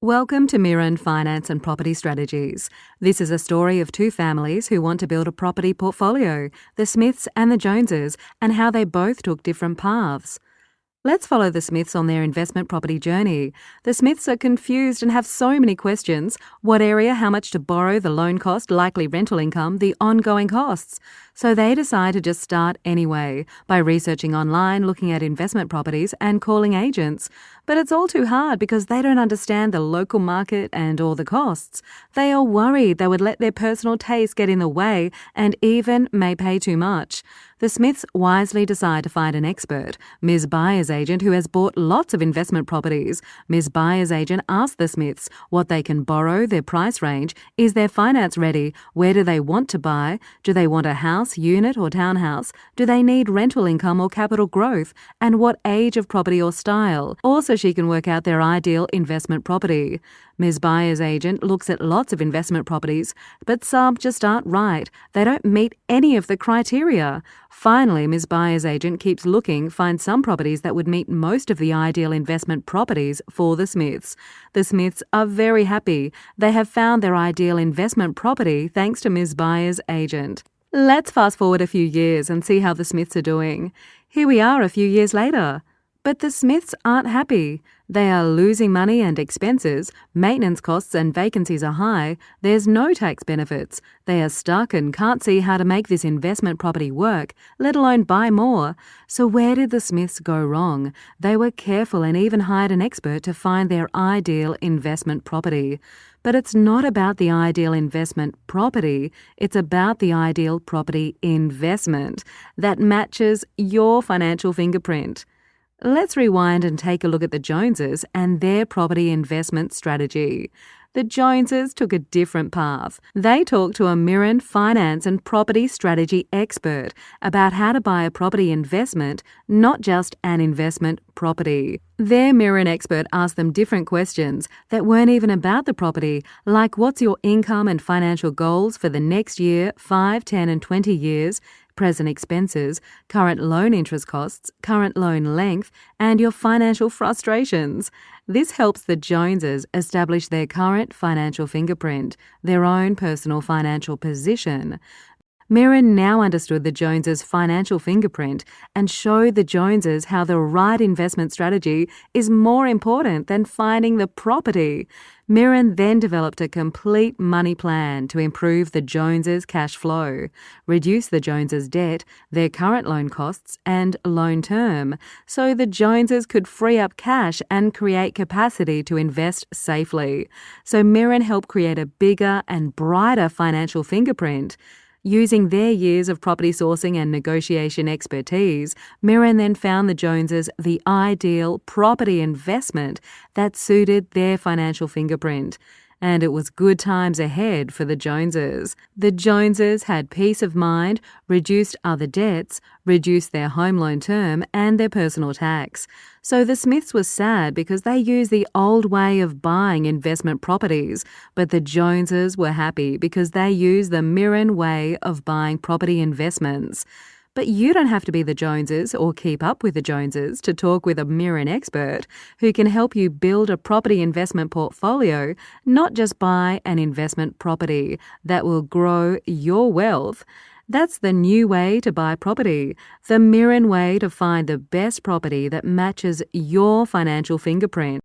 Welcome to Mirren Finance and Property Strategies. This is a story of two families who want to build a property portfolio, the Smiths and the Joneses, and how they both took different paths. Let's follow the Smiths on their investment property journey. The Smiths are confused and have so many questions. What area, how much to borrow, the loan cost, likely rental income, the ongoing costs. So they decide to just start anyway, by researching online, looking at investment properties and calling agents. But it's all too hard because they don't understand the local market and all the costs. They are worried they would let their personal taste get in the way and even may pay too much. The Smiths wisely decide to find an expert, Ms. Buyer's agent, who has bought lots of investment properties. Ms. Buyer's agent asks the Smiths what they can borrow, their price range, is their finance ready, where do they want to buy, do they want a house, unit or townhouse, do they need rental income or capital growth, and what age of property or style. Also, she can work out their ideal investment property. Ms. Buyer's agent looks at lots of investment properties, but some just aren't right. They don't meet any of the criteria. Finally, Ms. Buyer's agent keeps looking, finds some properties that would meet most of the ideal investment properties for the Smiths. The Smiths are very happy. They have found their ideal investment property thanks to Ms. Buyer's agent. Let's fast forward a few years and see how the Smiths are doing. Here we are a few years later. But the Smiths aren't happy. They are losing money and expenses, maintenance costs and vacancies are high, there's no tax benefits. They are stuck and can't see how to make this investment property work, let alone buy more. So where did the Smiths go wrong? They were careful and even hired an expert to find their ideal investment property. But it's not about the ideal investment property, it's about the ideal property investment that matches your financial fingerprint. Let's rewind and take a look at the Joneses and their property investment strategy. The Joneses took a different path. They talked to a Mirren finance and property strategy expert about how to buy a property investment, not just an investment property. Their Mirren expert asked them different questions that weren't even about the property, like what's your income and financial goals for the next year, 5, 10 and 20 years, present expenses, current loan interest costs, current loan length, and your financial frustrations. This helps the Joneses establish their current financial fingerprint, their own personal financial position. Mirren now understood the Joneses' financial fingerprint and showed the Joneses how the right investment strategy is more important than finding the property. Mirren then developed a complete money plan to improve the Joneses' cash flow, reduce the Joneses' debt, their current loan costs and loan term, so the Joneses could free up cash and create capacity to invest safely. So Mirren helped create a bigger and brighter financial fingerprint. Using their years of property sourcing and negotiation expertise, Mirren then found the Joneses the ideal property investment that suited their financial fingerprint. And it was good times ahead for the Joneses. The Joneses had peace of mind, reduced other debts, reduced their home loan term and their personal tax. So the Smiths were sad because they used the old way of buying investment properties, but the Joneses were happy because they used the Mirren way of buying property investments. But you don't have to be the Joneses or keep up with the Joneses to talk with a Mirren expert who can help you build a property investment portfolio, not just buy an investment property that will grow your wealth. That's the new way to buy property, the Mirren way to find the best property that matches your financial fingerprint.